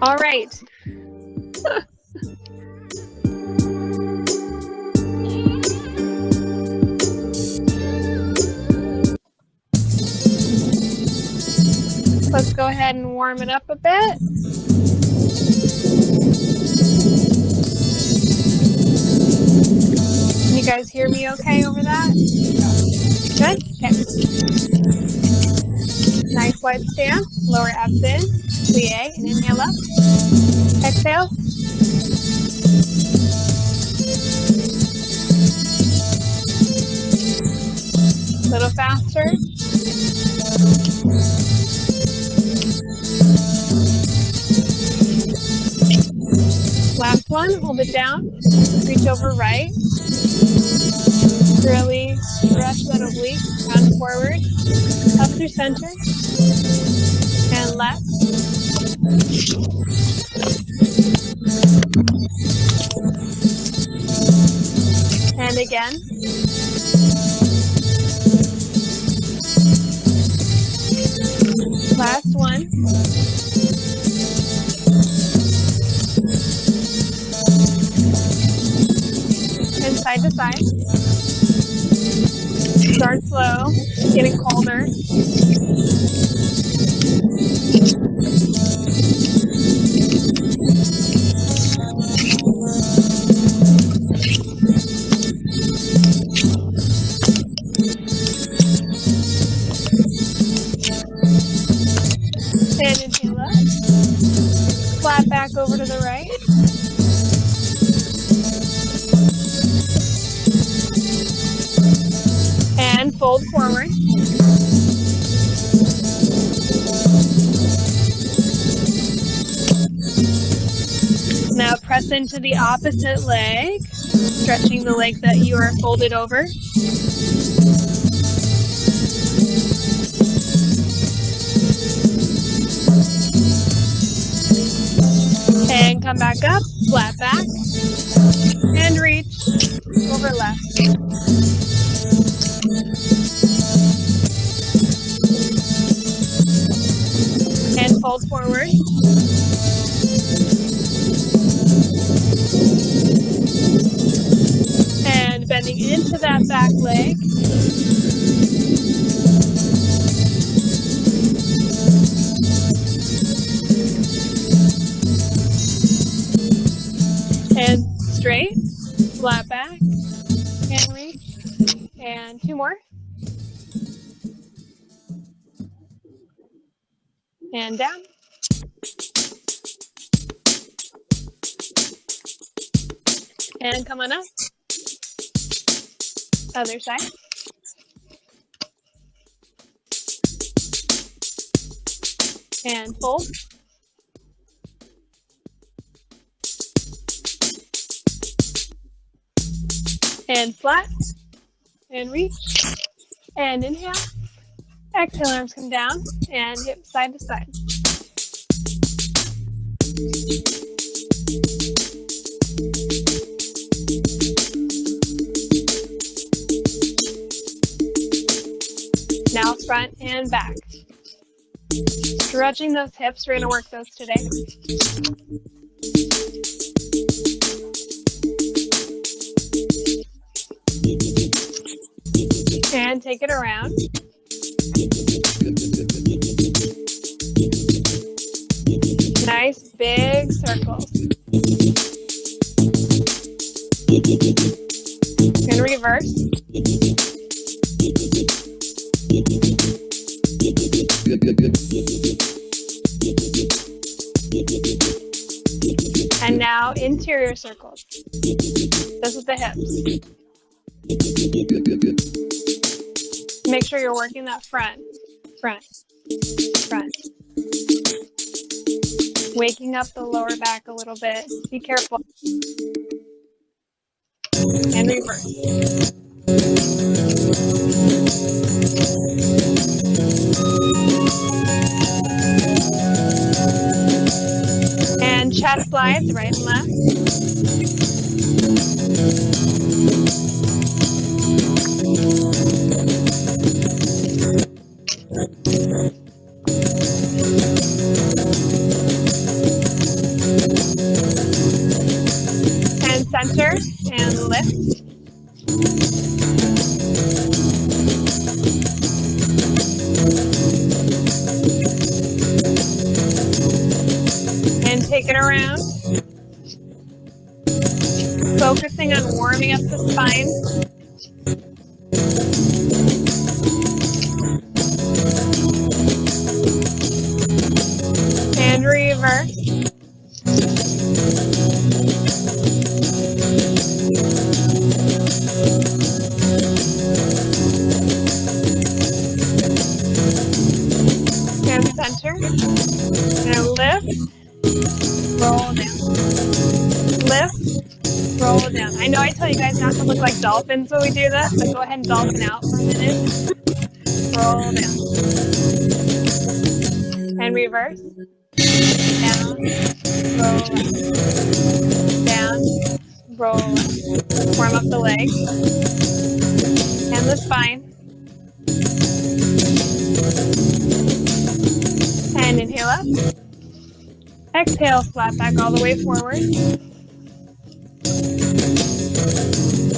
All right. Let's go ahead and warm it up a bit. Can you guys hear me okay over that? Good? Okay. Nice wide stance. Lower abs in. Plie and inhale up. Exhale. A little faster. Last one, hold it down. Reach over right. Really stretch that oblique. Round forward. Up through center. And left. And again. Last one. And side to side. Start slow, getting colder. And inhale up. Flat back over to the right. And fold forward. Now press into the opposite leg, stretching the leg that you are folded over. And come back up, flat back, and reach over left. And fold forward. And bending into that back leg. And straight, flat back, and reach. And two more. And down. And come on up. Other side. And fold. And flat. And reach. And inhale. Exhale, arms come down. And hips side to side. Now front and back. Stretching those hips. We're going to work those today. And take it around. Nice big circles. And reverse. And now interior circles. This is the hips. Make sure you're working that front, front, front. Waking up the lower back a little bit. Be careful. And reverse. And chest slides right and left. center and lift. And take it around. Focusing on warming up the spine. And reverse. And center. And lift. Roll down. Lift. Roll down. I know I tell you guys not to look like dolphins when we do this, but go ahead and dolphin out for a minute. Roll down. And reverse. Down. Roll up. Down. Roll up. Warm up the legs. And the spine. And inhale up. Exhale, flat back all the way forward.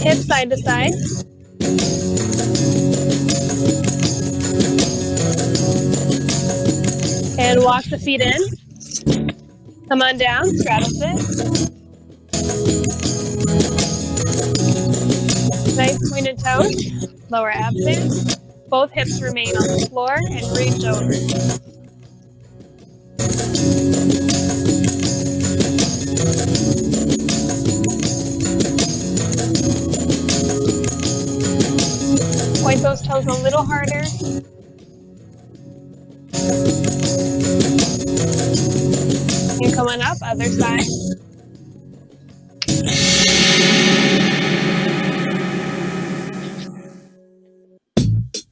Hips side to side. And walk the feet in. Come on down, straddle sit. Nice pointed toes. Lower abs in. Both hips remain on the floor and reach over. Point those toes a little harder. And come on up, other side.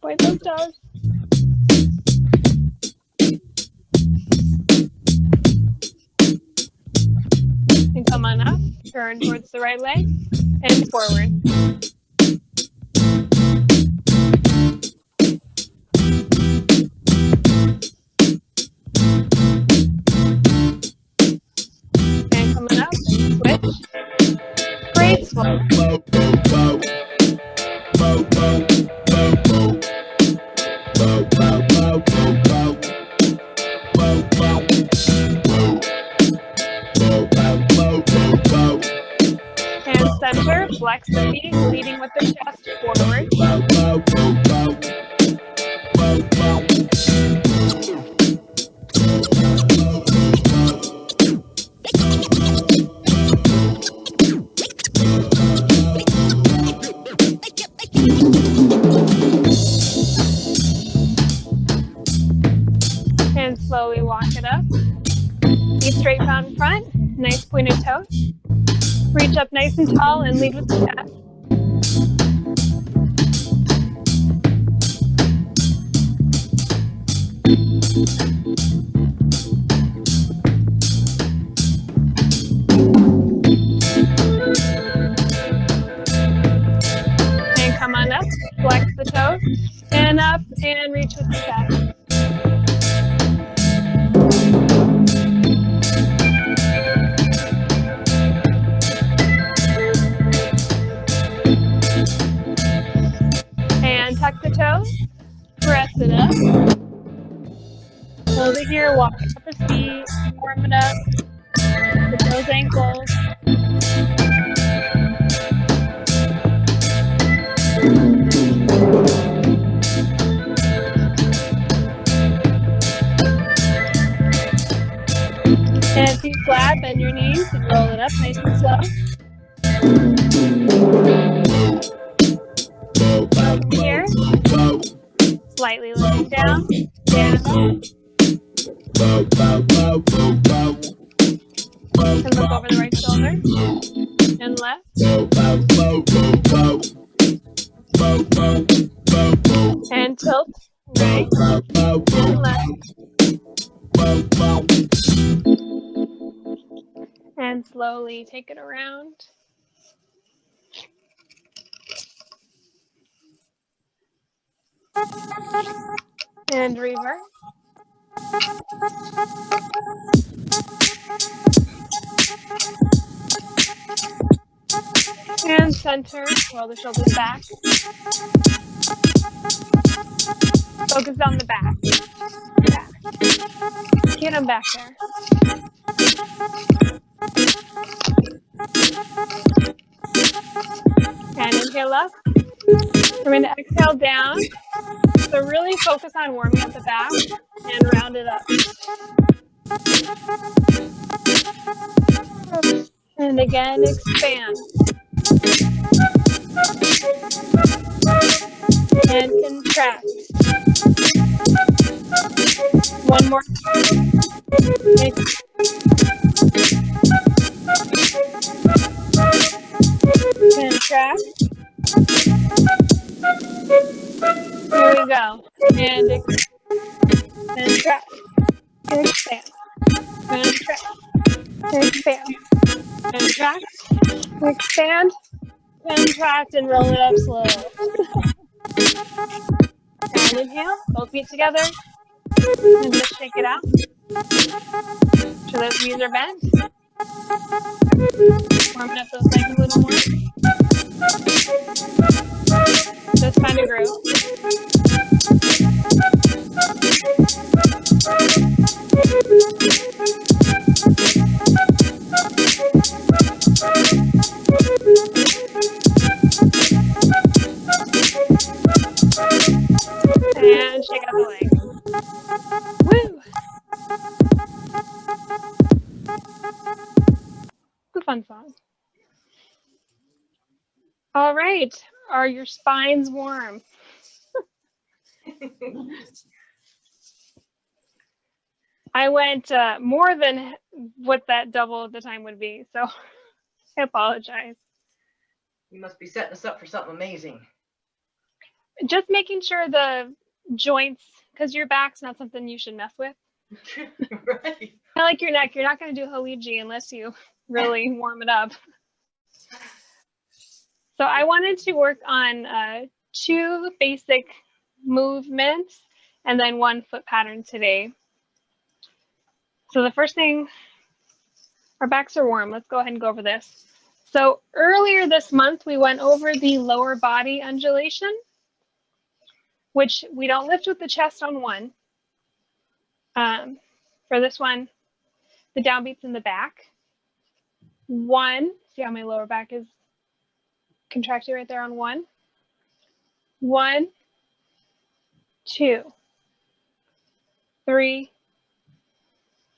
Point those toes. And come on up, turn towards the right leg, and forward. And coming up, and switch. Graceful. Center, flex the feet, leading with the chest forward. And slowly walk it up. Feet straight out in front, nice pointed toes. Reach up nice and tall and lead with the chest. And come on up, flex the toes, and up and reach with the chest. Tuck the toes, press it up, hold it here, walk it up the feet, warm it up, with those ankles. And feet flat, bend your knees and roll it up nice and slow. Here, slightly looking down, down, and look over the right shoulder, and left, and tilt, right, and left, and slowly take it around. And reverse. center, roll the shoulders back. Focus on the back. Back. Get them back there. And inhale up. We're going to exhale down. So really focus on warming up the back and round it up. And again, expand. And contract. One more time. Contract. Here we go. And contract. Expand. Contract. Expand. Contract. Expand. Contract and roll it up slow. And inhale, both feet together. And just shake it out. So those knees are bent. Warming up those legs a little more. Just find a groove. And shake out the legs. Woo! It's a fun song. All right. Are your spines warm? I went more than what that double of the time would be, so I apologize. You must be setting us up for something amazing. Just making sure the joints, because your back's not something you should mess with. Right. Kind of like your neck. You're not going to do Haliji unless you really warm it up. So I wanted to work on 2 basic movements and then 1 foot pattern today. So the first thing, our backs are warm. Let's go ahead and go over this. So earlier this month, we went over the lower body undulation, which we don't lift with the chest on 1. For this one, the downbeat's in the back. 1, see how my lower back is contracted right there on 1. 1, 2, 3,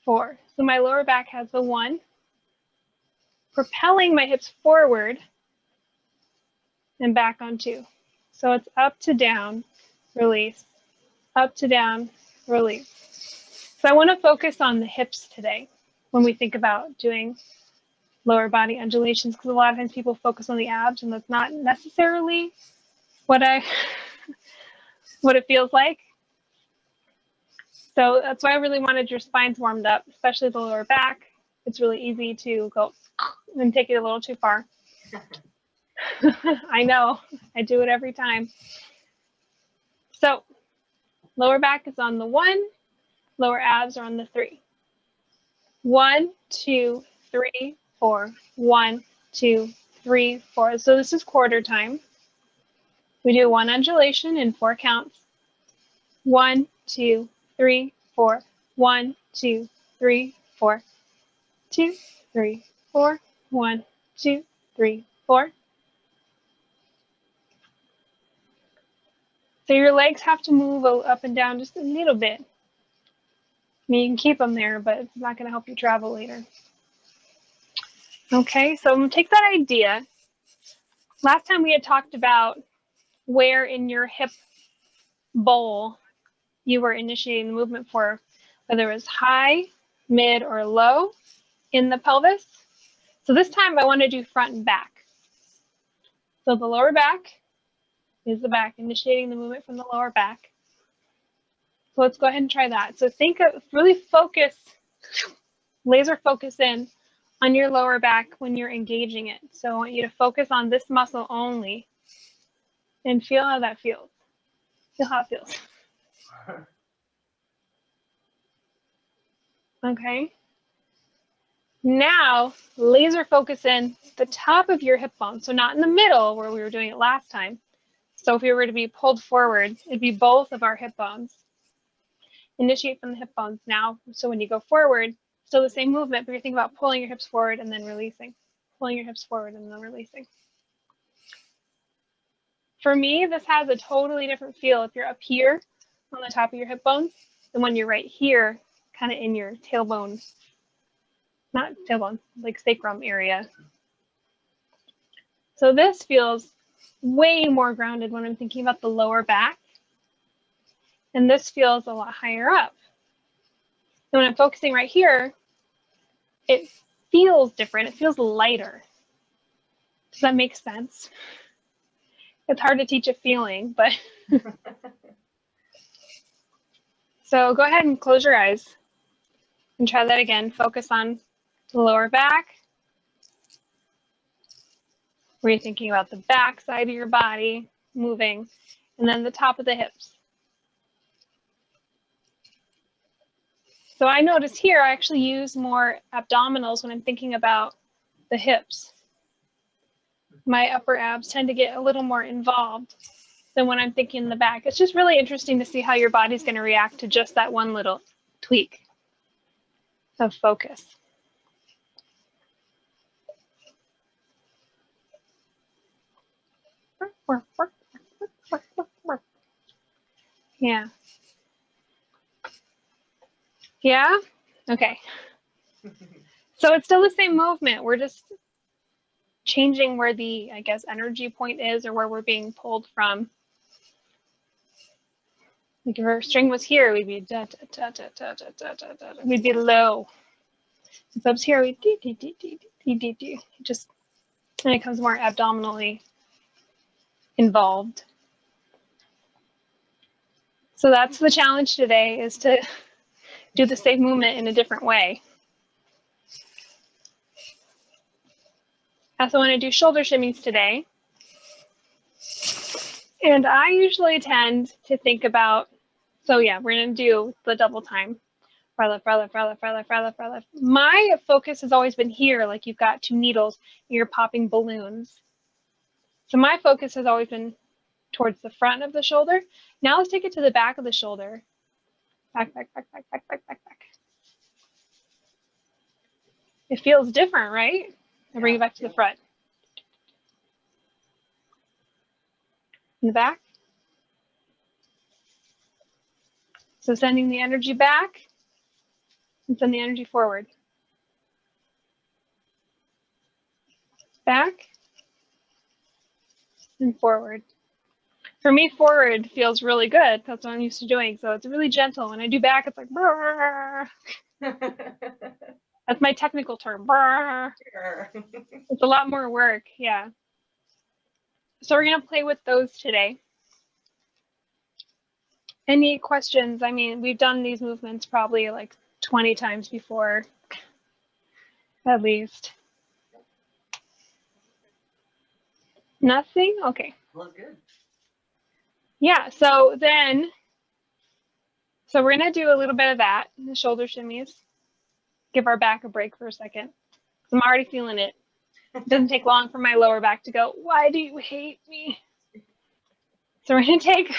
4. So my lower back has the 1, propelling my hips forward and back on 2. So it's up to down, release, up to down, release. So I want to focus on the hips today when we think about doing lower body undulations, because a lot of times people focus on the abs, and that's not necessarily what it feels like. So that's why I really wanted your spines warmed up, especially the lower back. It's really easy to go and take it a little too far. I know, I do it every time. So lower back is on the 1, lower abs are on the 3. 1, 2, 3, 4. 1, 2, 3, 4. So this is quarter time. We do 1 undulation in 4 counts. 1, 2, 3, 4. 1, 2, 3, 4. 2, 3, 4. 1, 2, 3, 4. So your legs have to move up and down just a little bit. I mean, you can keep them there, but it's not going to help you travel later. Okay, so take that idea. Last time we had talked about where in your hip bowl you were initiating the movement for, whether it was high, mid, or low in the pelvis. So this time I want to do front and back. So the lower back is the back, initiating the movement from the lower back. So let's go ahead and try that. So think of, really focus, laser focus in on your lower back when you're engaging it. So I want you to focus on this muscle only and feel how that feels. Feel how it feels. Okay. Now, laser focus in the top of your hip bone. So not in the middle where we were doing it last time. So if we were to be pulled forward, it'd be both of our hip bones. Initiate from the hip bones now. So when you go forward, still the same movement, but you're thinking about pulling your hips forward and then releasing. Pulling your hips forward and then releasing. For me, this has a totally different feel if you're up here on the top of your hip bones than when you're right here, kind of in your tailbone, not tailbone, like sacrum area. So this feels way more grounded when I'm thinking about the lower back. And this feels a lot higher up. And when I'm focusing right here, it feels different. It feels lighter. Does that make sense? It's hard to teach a feeling, but so go ahead and close your eyes and try that again. Focus on the lower back. Where you're thinking about the back side of your body moving, and then the top of the hips. So I notice here I actually use more abdominals when I'm thinking about the hips. My upper abs tend to get a little more involved than when I'm thinking the back. It's just really interesting to see how your body's going to react to just that one little tweak of focus. Yeah. Yeah? Okay. So it's still the same movement. We're just changing where the, I guess, energy point is or where we're being pulled from. Like if our string was here, we'd be da, da, da, da, da, da, da, da, da. We'd be low. If it's here, we do, do, do, do, do, do, do. Just, and it becomes more abdominally involved. So that's the challenge today, is to do the same movement in a different way. I also want to do shoulder shimmies today. And I usually tend to think about, so yeah, we're going to do the double time. Far left, far left, far left, far left, far left, far left. My focus has always been here, like you've got two needles and you're popping balloons. So my focus has always been towards the front of the shoulder. Now let's take it to the back of the shoulder. Back, back, back, back, back, back, back, back. It feels different, right? And bring it back to the front. In the back. So sending the energy back and send the energy forward. Back and forward. For me, forward feels really good. That's what I'm used to doing. So it's really gentle. When I do back, it's like, brrr. That's my technical term. Brrr. It's a lot more work. Yeah. So we're going to play with those today. Any questions? I mean, we've done these movements probably like 20 times before, at least. Nothing? Okay. Well, good. Yeah, so then, so we're going to do a little bit of that, the shoulder shimmies. Give our back a break for a second. I'm already feeling it. It doesn't take long for my lower back to go, why do you hate me? So we're going to take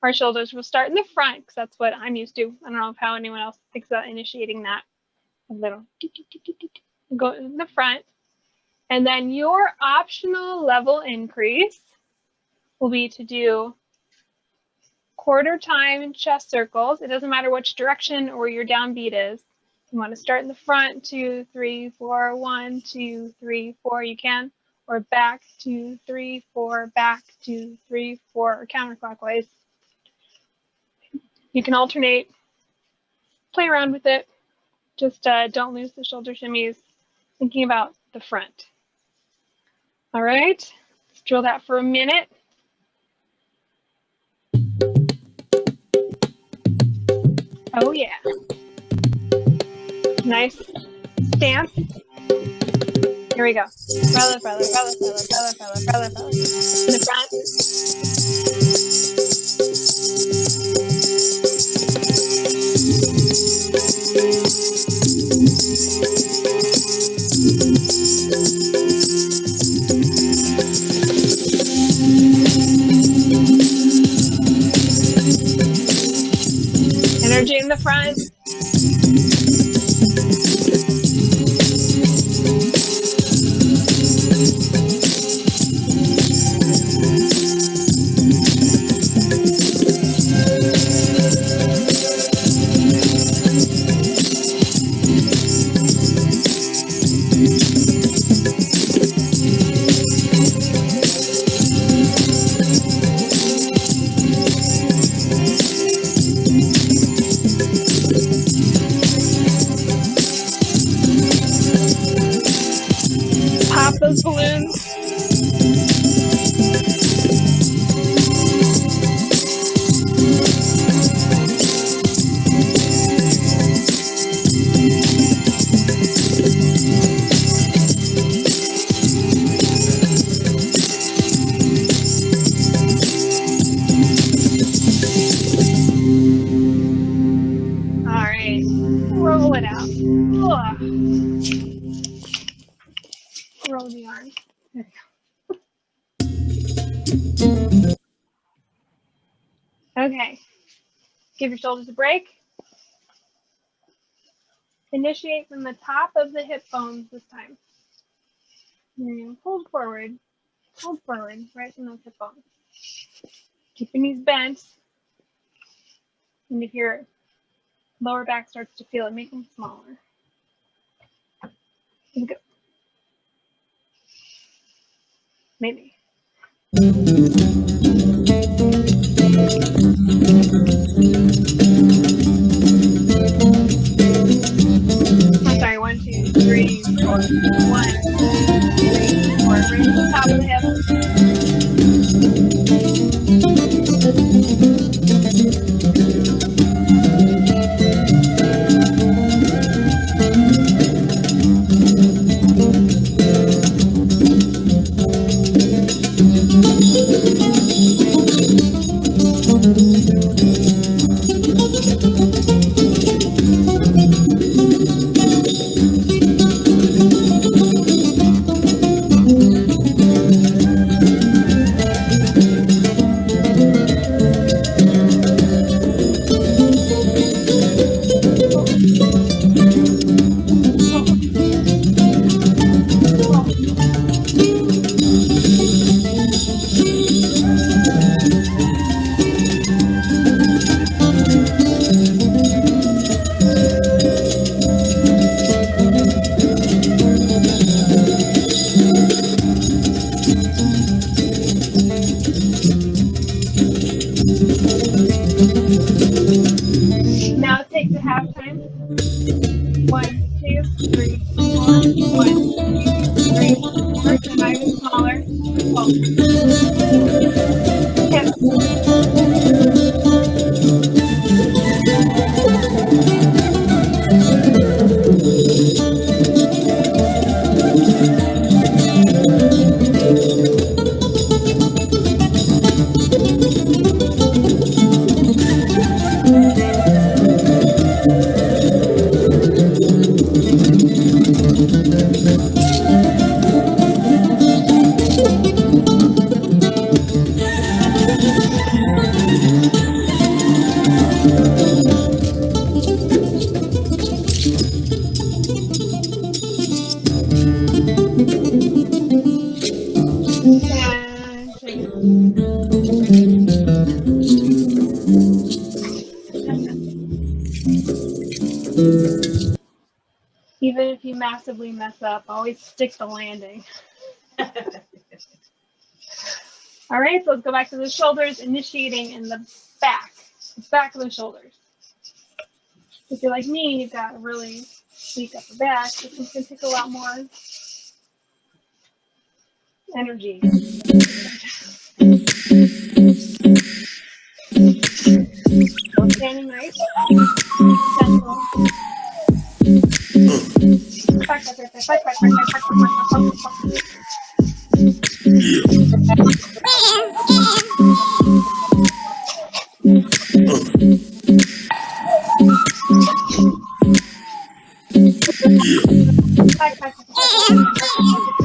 our shoulders. We'll start in the front because that's what I'm used to. I don't know how anyone else thinks about initiating that. A little. Go in the front. And then your optional level increase will be to do quarter time chest circles. It doesn't matter which direction or your downbeat is. You want to start in the front, 2, 3, 4, 1, 2, 3, 4, you can, or back, 2, 3, 4, back, 2, 3, 4, or counterclockwise. You can alternate, play around with it. Just don't lose the shoulder shimmies, thinking about the front. All right, let's drill that for a minute. Oh yeah. Nice stance. Here we go. Brother, brother, brother, brother, brother, brother, brother, brother. In the front. Energy in the front. Pop those balloons. All right, roll it out. Ugh. Roll the arms. There you go. Okay, give your shoulders a break. Initiate from the top of the hip bones this time. You're going to hold forward right from those hip bones. Keep your knees bent. And if your lower back starts to feel it, make them smaller. Here we go. Maybe. I'm sorry, 1, 2, 3, 4. 1, 2, 3, 4. Bring to the top of the hip. Now take the half time. 1, 2, 3, 4. 1, 2, 3, 4. And not even smaller. 12. Even if you massively mess up, always stick the landing. All right, so let's go back to the shoulders, initiating in the back of the shoulders. If you're like me, you've got a really weak upper back, this one's going to take a lot more energy. Still standing nice. Gentle. Back. Back, back, back, back, back, back,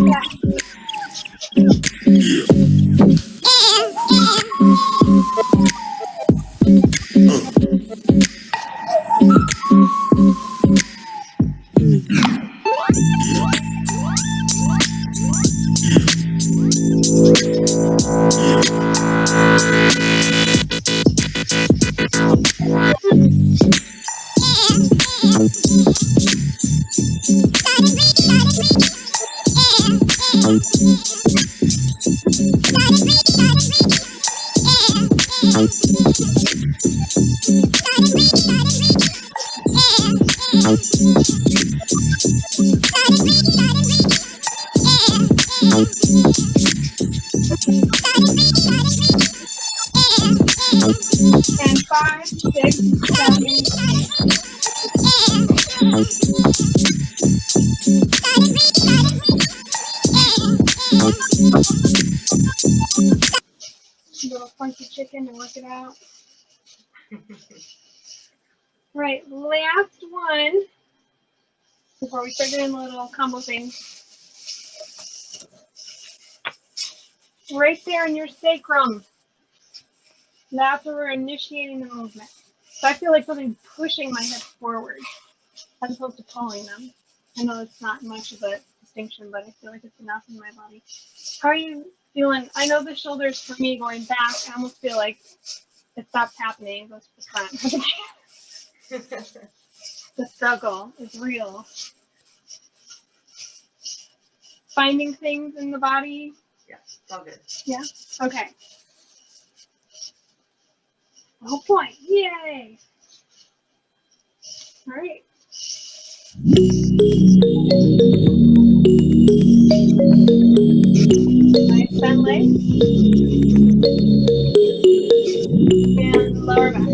back, and 5, 6, 7, 8. Little funky chicken to work it out. Right, last one before we start doing a little combo thing. Right there in your sacrum. That's where we're initiating the movement. So I feel like something pushing my hips forward as opposed to pulling them. I know it's not much of a distinction, but I feel like it's enough in my body. How are you feeling? I know the shoulders for me going back, I almost feel like it stops happening, it goes to the front. The struggle is real. Finding things in the body. Yeah, it's all good. Yeah? Okay. Oh boy, yay! All right. Nice bent leg. And lower back.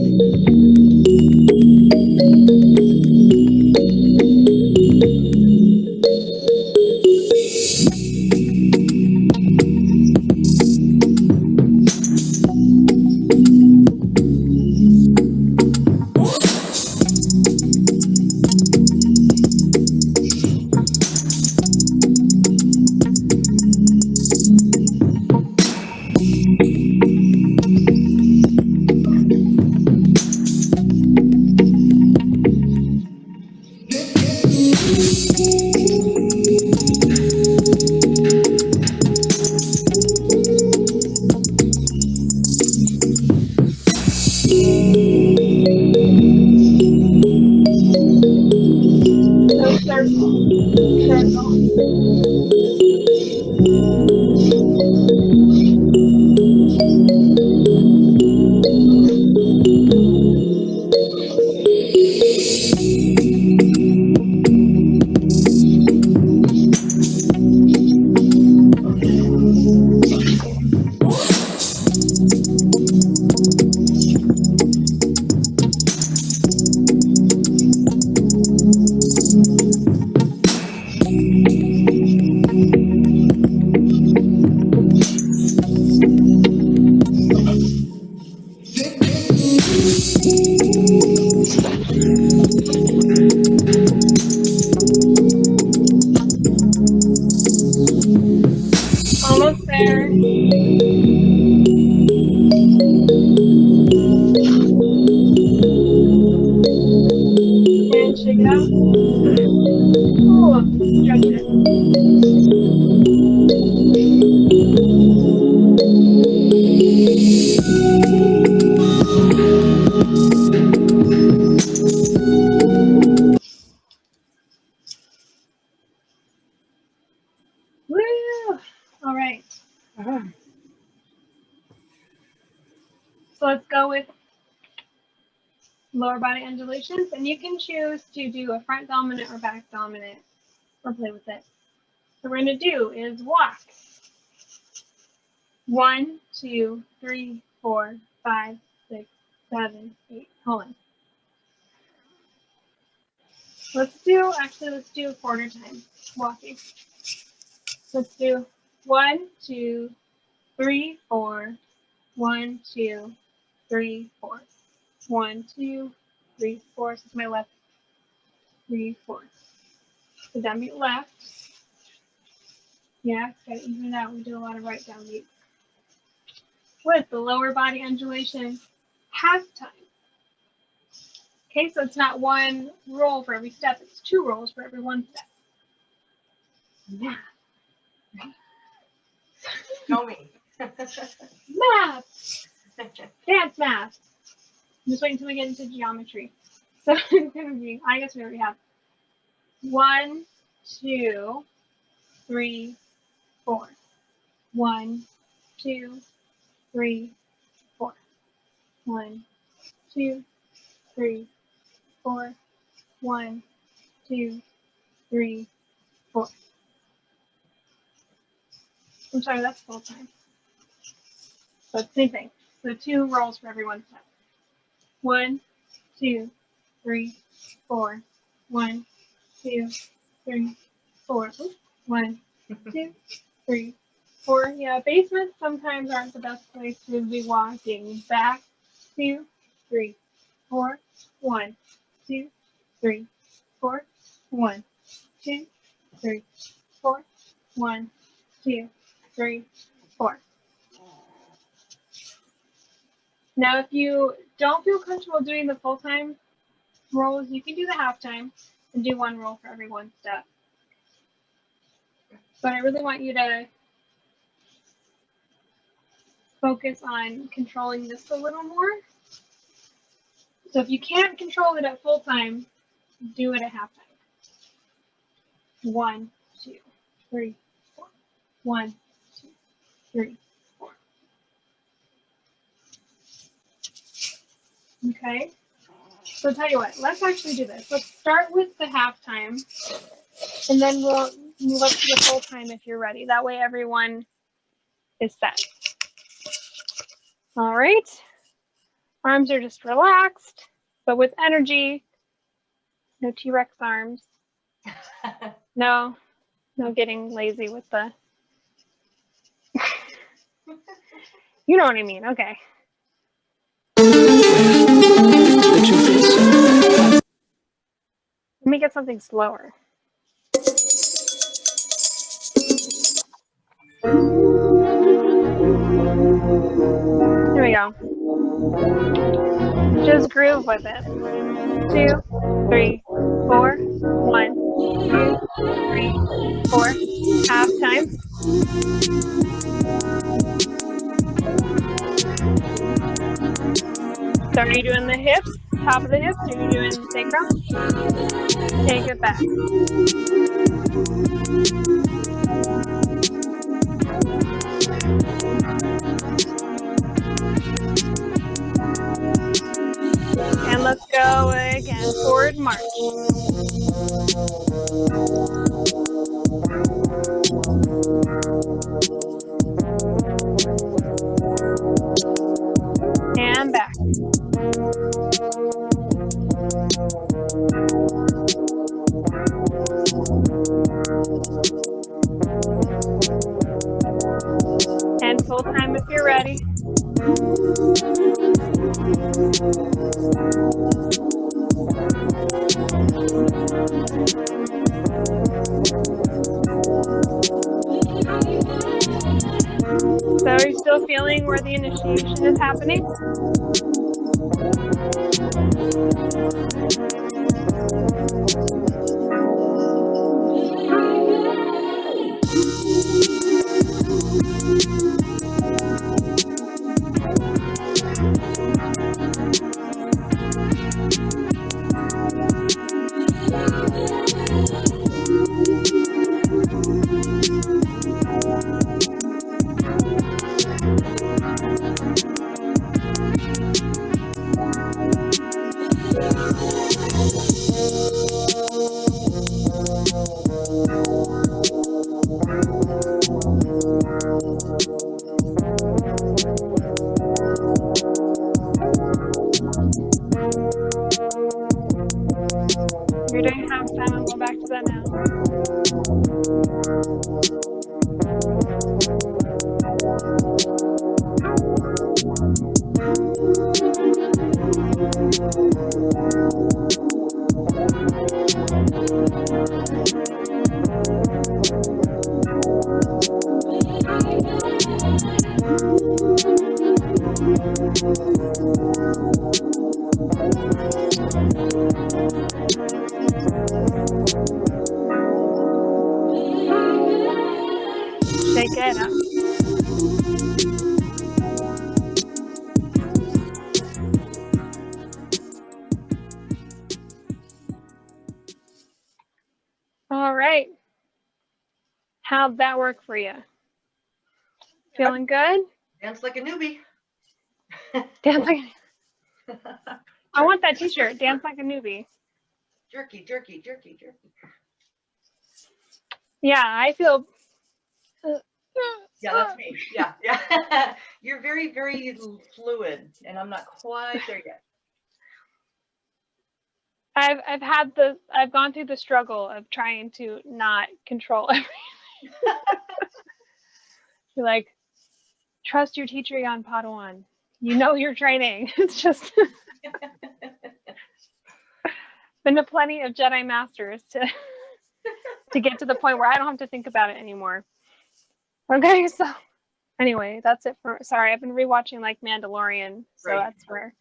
Almost there. And shake it out. Oh, stretch it. lower body undulations, and you can choose to do a front dominant or back dominant or play with it. What we're going to do is walk. 1, 2, 3, 4, 5, 6, 7, 8. Hold on. Let's do a quarter time walking. Let's do 1, 2, 3, 4. 1, 2, 3, 4. 1, 2, 3, 4. So it's my left. 3, 4. So downbeat left. Yeah, gotta even it out. We do a lot of right downbeat. With the lower body undulation, half time. Okay, so it's not one roll for every step, it's 2 rolls for every 1 step. Math. Show me. Math. Dance math. I'm just waiting until we get into geometry. So it's gonna be, I guess we already have 1, 2, 3, 4. 1, 2, 3, 4. 1, 2, 3, 4. 1, 2, 3, 4. I'm sorry, that's full time. So it's the same thing. So 2 rolls for every 1 step. 1, 2, 3, 4. 1, 2, 3, 4. 1, 2, 3, 4. Yeah, basements sometimes aren't the best place to be walking. Back, 2, 3, 4. 1, 2, 3, 4. 1, 2, 3, 4. 1, 2, 3, 4. Now, if you don't feel comfortable doing the full-time rolls, you can do the half-time and do 1 roll for every 1 step. But I really want you to focus on controlling this a little more. So if you can't control it at full-time, do it at half-time. 1, 2, 3, 4. 1, 2, 3, 4. Okay? So I'll tell you what, let's actually do this. Let's start with the half-time, and then we'll move up to the full-time if you're ready. That way everyone is set. All right. Arms are just relaxed, but with energy. No T-Rex arms. No getting lazy with the... You know what I mean, okay. Let me get something slower. There we go. Just groove with it. 2, 3, 4. 1, 2, 3, 4. Half time. So are you doing the hips, top of the hips? Are you doing the sacrum? Take it back. And let's go again. Forward march. And back. And full time if you're ready. So are you still feeling where the initiation is happening? All right. How'd that work for you? Feeling good? Dance like a newbie. Dance like I want that t-shirt. Dance like a newbie. Jerky, jerky, jerky, jerky. Yeah, I feel. Yeah, that's me. Yeah, yeah. You're very, very fluid, and I'm not quite there yet. I've gone through the struggle of trying to not control everything. You're like, trust your teacher on Padawan. You know you're training. It's just been to plenty of Jedi Masters to get to the point where I don't have to think about it anymore. Okay, so anyway, that's it for. Sorry, I've been rewatching like Mandalorian, so Right. that's where.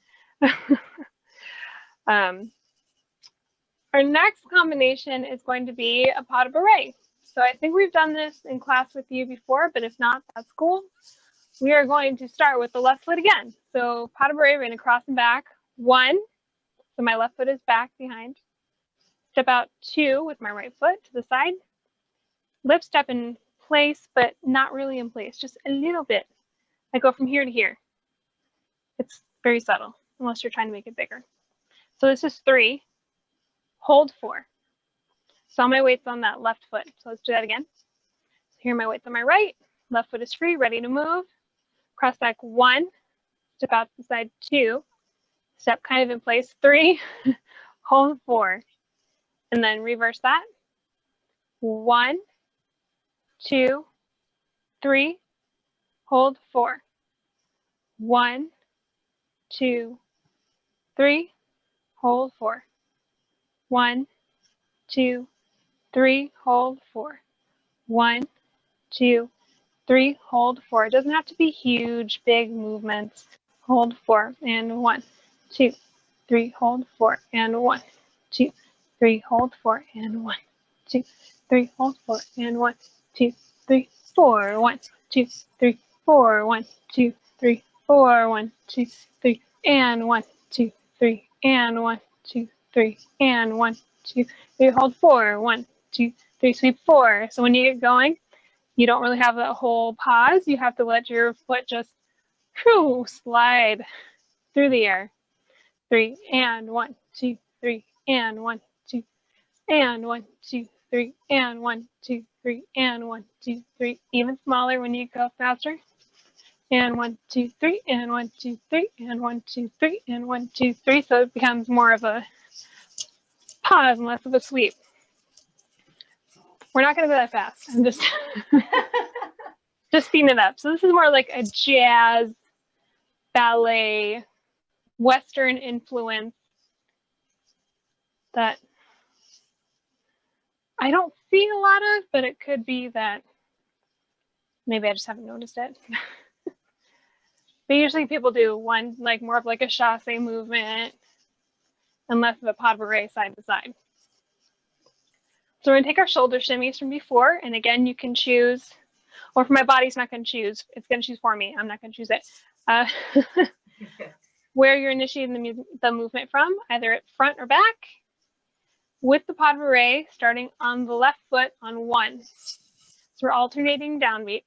Our next combination is going to be a pas de bourrée. So I think we've done this in class with you before, but if not, that's cool. We are going to start with the left foot again. So pas de bourrée, we're going to cross and back. 1, so my left foot is back behind. Step out 2 with my right foot to the side. Lip step in place, but not really in place, just a little bit. I go from here to here. It's very subtle, unless you're trying to make it bigger. So this is 3. Hold 4. So all my weight's on that left foot. So let's do that again. So here my weight's on my right. Left foot is free, ready to move. Cross back 1. Step out to the side 2. Step kind of in place 3. Hold 4. And then reverse that. 1, 2, 3. Hold 4. 1, 2, 3. Hold 4. 1, 2, 3. Hold 4. 1, 2, 3. Hold 4. It doesn't have to be huge, big movements. Hold 4 and 1, 2, 3. Hold 4 and 1, 2, 3. Hold 4 and 1, 2, 3. Hold 4 and 1, 2, 3, 4. 1, 2, 3, 4. 1, 2, 3, 4. 1, 2, 3 and 1, 2, 3 and 1, 2, 3 and 1, 2, 3. Hold 4. 1, 2, 3. Sweep 4. So when you get going, you don't really have that whole pause. You have to let your foot just slide through the air. 3 and 1, 2, 3 and 1, 2 and 1, 2, 3 and 1, 2, 3 and 1, 2, 3. Even smaller when you go faster. And 1, 2, 3 and 1, 2, 3 and 1, 2, 3 and 1, 2, 3. So it becomes more of a pause and less of a sweep. We're not going to go that fast. I'm just speeding it up. So this is more like a jazz, ballet, Western influence that I don't see a lot of, but it could be that maybe I just haven't noticed it. But usually people do one, like more of like a chasse movement and less of a pas de bourrée side to side. So we're going to take our shoulder shimmies from before. And again, you can choose, or for my body's not going to choose. It's going to choose for me. I'm not going to choose it. Where you're initiating the movement from, either at front or back, with the pas de bourrée starting on the left foot on 1. So we're alternating downbeat.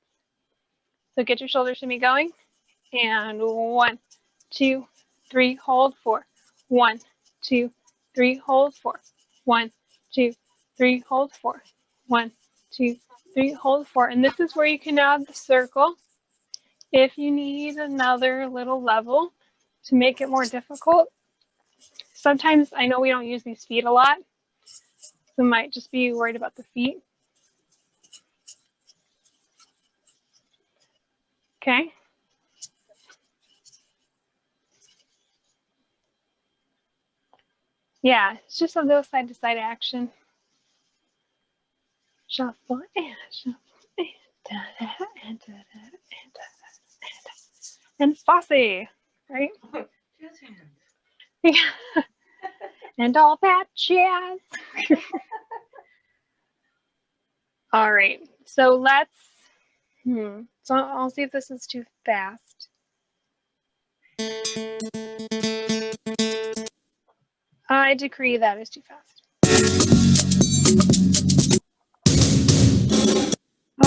So get your shoulder shimmy going. And 1, 2, 3, hold 4. 1, 2, 3, hold 4. 1, 2, 3, hold 4. 1, 2, 3, hold 4. And this is where you can add the circle if you need another little level to make it more difficult. Sometimes I know we don't use these feet a lot, so might just be worried about the feet. Okay. Yeah, it's just a little side to side action. Shuffle and shuffle and da-da and da-da and da-da and saucy, right? Jazz hands. Yeah. And all that jazz. All right, so let's, so I'll see if this is too fast. I decree that is too fast.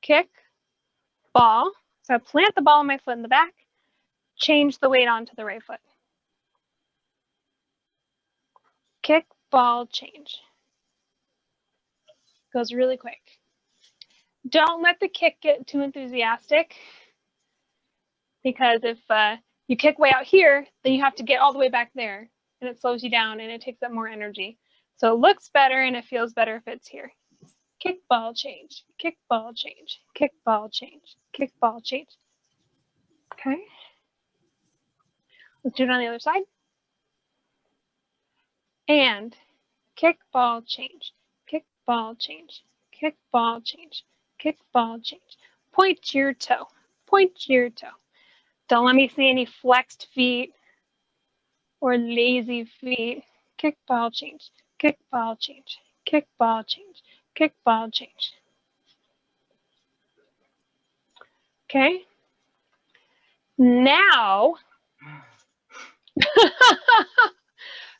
kick, ball. So I plant the ball on my foot in the back, change the weight onto the right foot. Kick, ball, change. Goes really quick. Don't let the kick get too enthusiastic, because if you kick way out here, then you have to get all the way back there, and it slows you down and it takes up more energy. So it looks better and it feels better if it's here. Kick, ball, change. Kick, ball, change. Kick, ball, change. Kick, ball, change. Okay. Let's do it on the other side. And kick, ball, change. Kick, ball, change. Kick, ball, change. Kick, ball, change. Point your toe. Point your toe. Don't let me see any flexed feet or lazy feet. Kick, ball, change. Kick, ball, change. Kick, ball, change. Kick, ball, change. Okay. Now,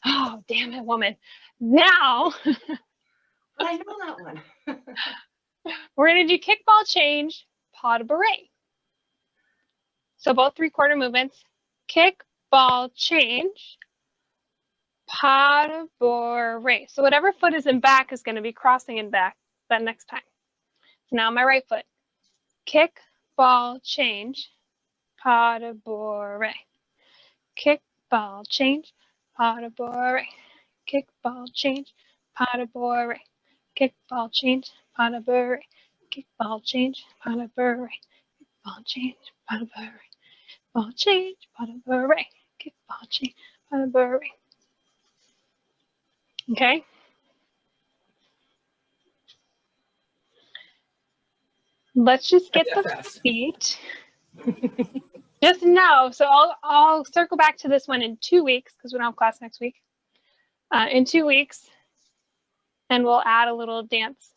oh, damn it, woman. Now, but I know that one. we're going to do kick, ball, change, pas de bourrée. So both 3/4 movements, kick, ball, change, pas de bourrée. So whatever foot is in back is going to be crossing in back that next time. So now my right foot, kick, ball, change, pas de bourrée. Kick, ball, change, pas de bourrée. Kick, ball, change, pas de bourrée. Kick, ball, change, pas de bourrée. Kick, ball, change, pas de bourrée. Kick, ball, change, pas de bourrée. Ball, change, pas de bourrée. Kick, ball, change, pas de bourrée. Okay. Let's just get the feet. Just know. So I'll circle back to this one in 2 weeks, because we don't have class next week. In 2 weeks, and we'll add a little dance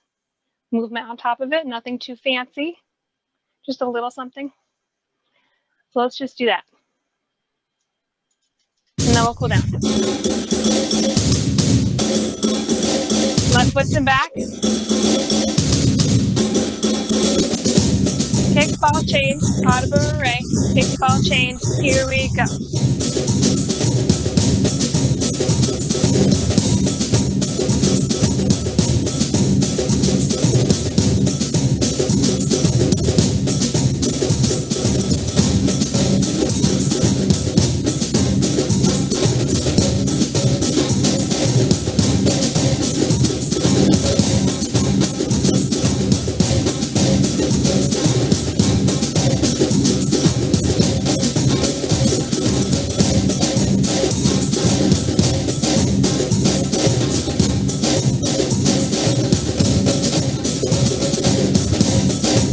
movement on top of it. Nothing too fancy, just a little something. So let's just do that, and then we'll cool down. Left foot's in back. Kick, ball, change, pas de bourrée. Kick, ball, change. Here we go.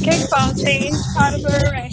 Kick, ball, change, pas de bourrée.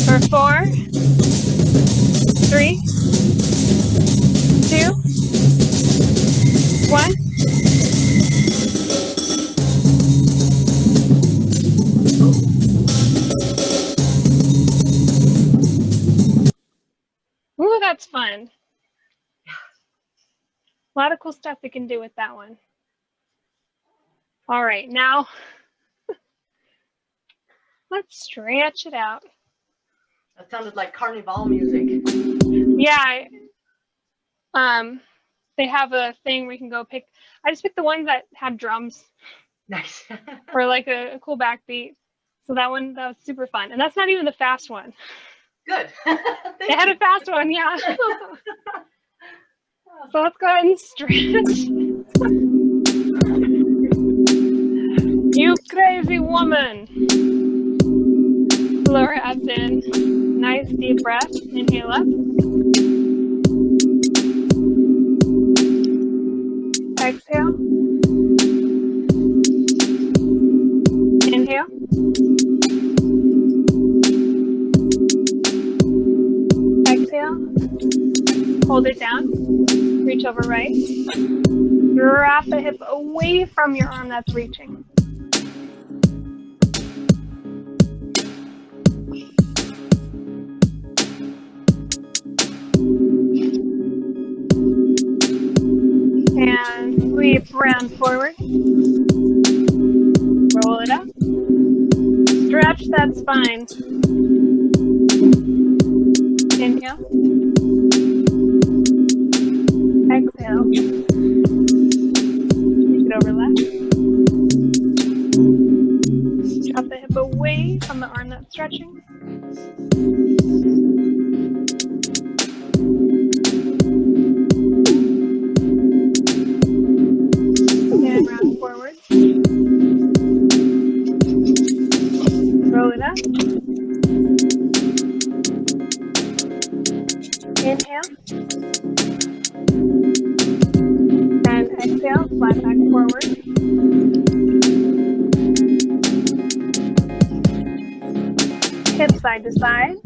For 4, 3, 2, 1. Ooh, that's fun. A lot of cool stuff we can do with that one. All right, now let's stretch it out. That sounded like carnival music. Yeah. They have a thing where you can go pick. I just picked the ones that had drums. Nice. Or like a cool backbeat. So that was super fun. And that's not even the fast one. Good. They had a fast one, yeah. So let's go ahead and stretch. You crazy woman. Blow her abs in. Nice deep breath. Inhale up. Exhale. Inhale. Exhale. Hold it down. Reach over right. Wrap the hip away from your arm that's reaching. And sweep round forward. Roll it up. Stretch that spine. Inhale. Exhale. Reach it over left. Drop the hip away from the arm that's stretching. And round forward. Roll it up. Inhale. And exhale, flat back forward. Hip side to side.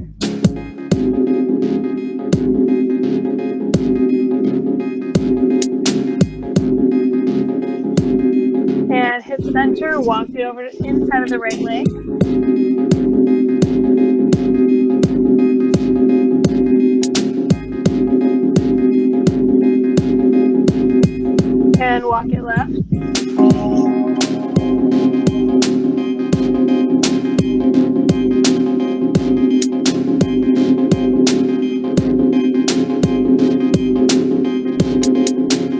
And hip center, walk it over to inside of the right leg. And walk it left.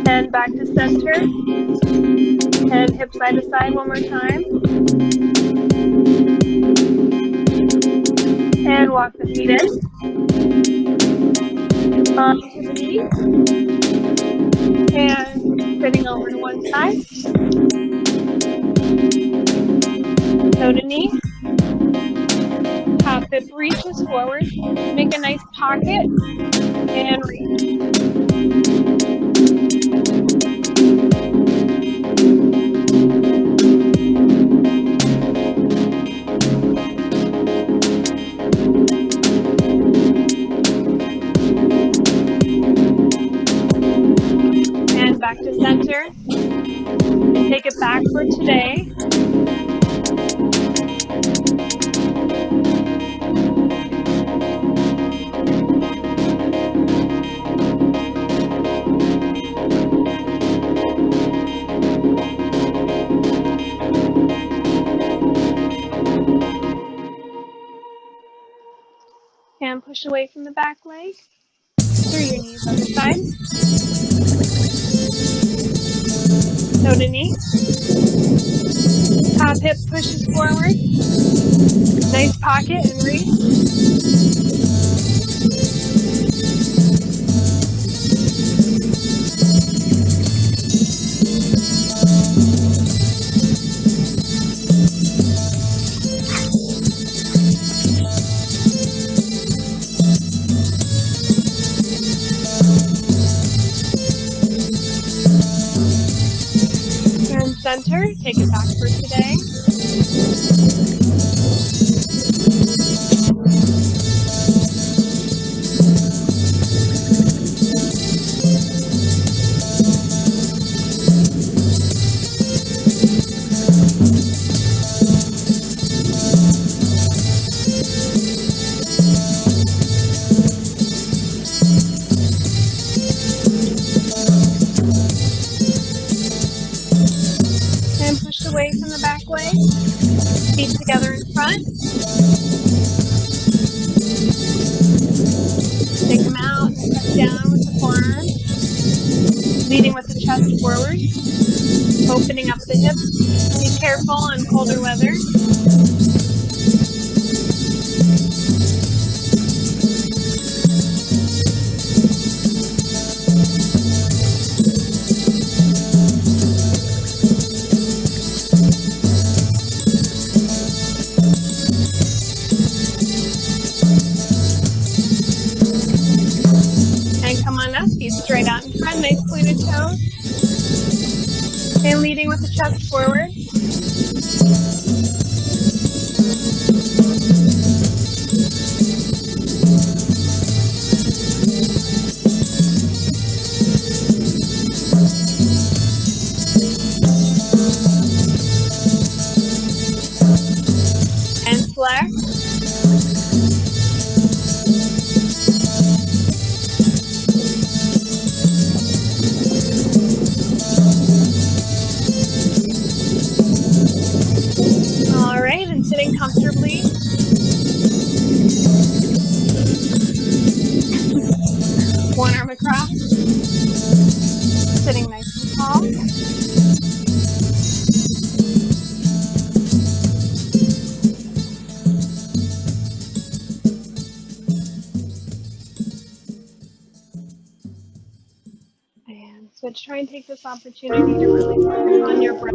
And back to center. And hip side to side one more time. And walk the feet in. Onto the knee. And spinning over to one side. Toe to knee. Top hip reaches forward. Make a nice pocket. And reach. And back to center. And take it back for today. And push away from the back leg. Through your knees, other side. Toe to knee. Top hip pushes forward. Nice pocket and reach. And center, take it back for today. And push away from the back leg. Feet together in front. Take them out. down with the forearm, leading with the chest forward, opening up the hips. Be careful on colder weather. Come on up, feet straight out in front, nice pointed toes. And leading with the chest forward. And flex. All right, and sitting comfortably. One arm across. Sitting nice and tall. And switch. Try and take this opportunity to really focus on your breath.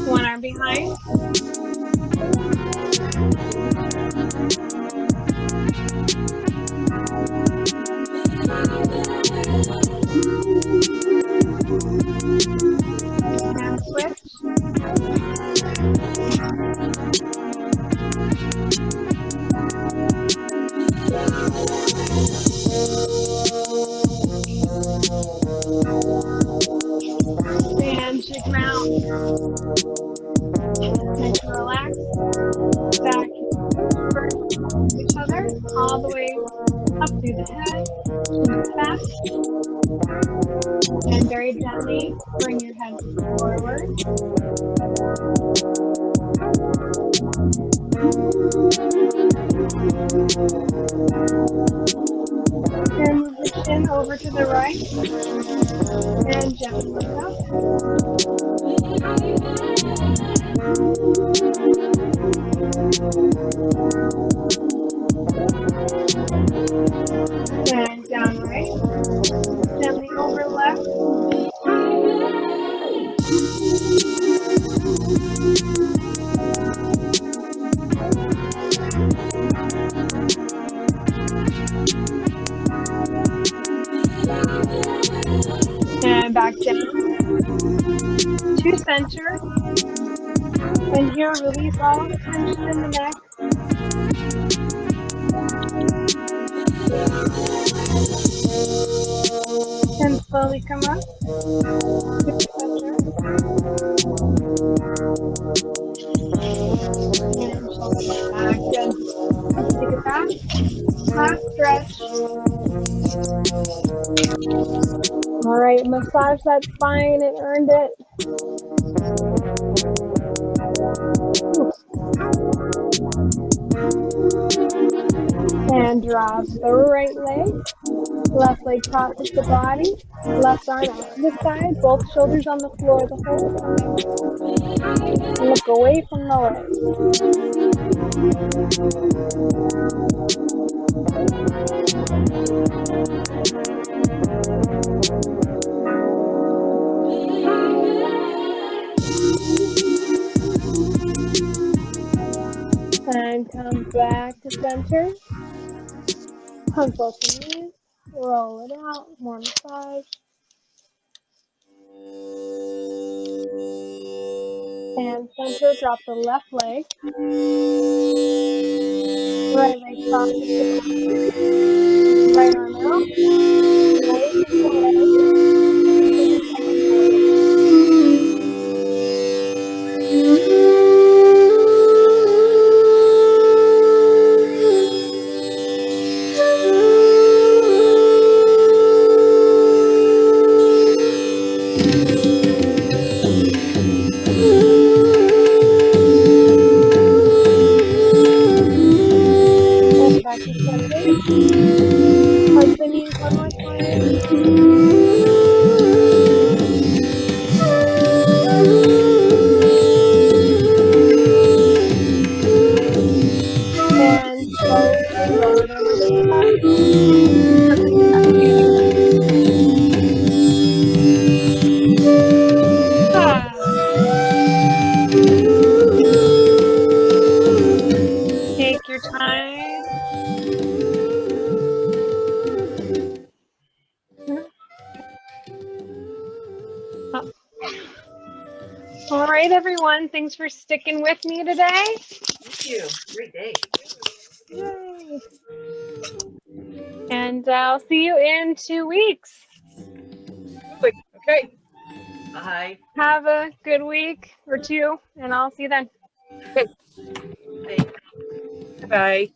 One arm behind. And switch. And shake round. Nice and relax. Back first to each other, all the way up through the head, to the back. And very gently bring your head forward. And move the chin over to the right. And gently look up. And down right. Gently over left. And back down to center. And here, release all the tension in the neck. And slowly come up to center. And shoulder back. Good. Take it back. Last stretch. All right, massage that spine. It earned it. And drop the right leg. Left leg crosses the body. Left arm out to the side. Both shoulders on the floor the whole time. And look away from the leg. And come back to center. Hug both the knees. Roll it out. More massage. And center. Drop the left leg. Right leg crosses the body. Right arm out. Away from the leg. Second forward. And slowly roll it over the top. Ah. Take your time. Oh. All right, everyone. Thanks for sticking with me today. Thank you. Great day. Yay. And I'll see you in 2 weeks. Okay. Bye. Have a good week or two, and I'll see you then. Thanks. Bye.